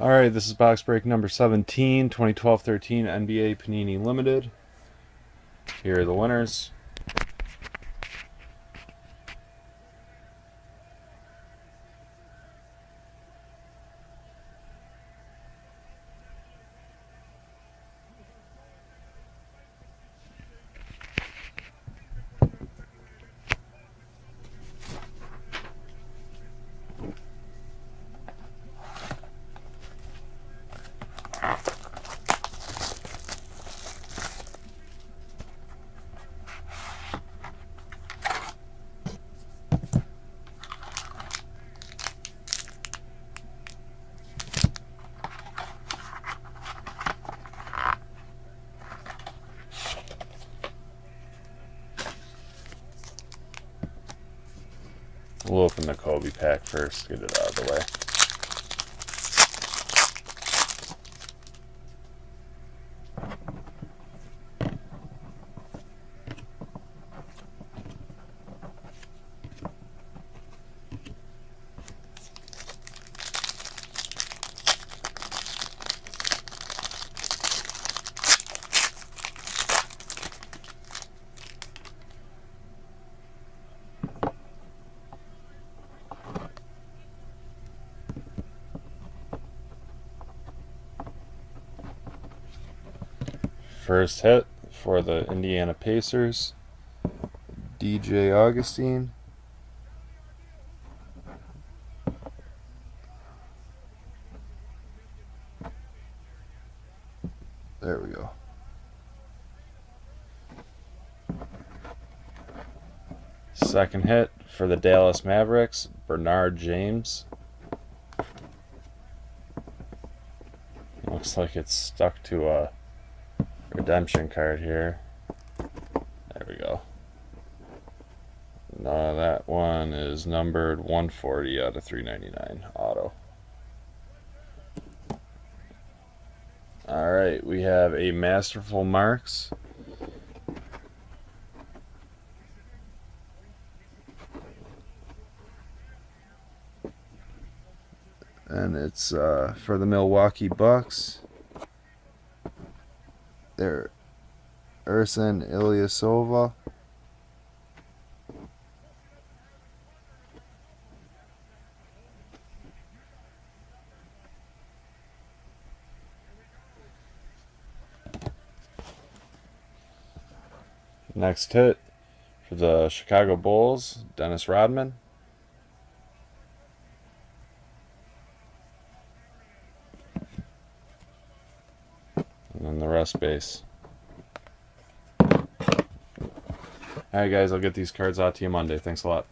Alright, this is box break number 17, 2012-13 NBA Panini Limited. Here are the winners. We'll open the Kobe pack first, get it out of the way. First hit for the Indiana Pacers, DJ Augustine. There we go. Second hit for the Dallas Mavericks, Bernard James. Looks like it's stuck to a redemption card here. There we go. That one is numbered 140 out of 399 auto. Alright, we have a Masterful Marks. And it's for the Milwaukee Bucks. There, Ersan Ilyasova. Next hit for the Chicago Bulls, Dennis Rodman. And then the rest base. Alright guys, I'll get these cards out to you Monday. Thanks a lot.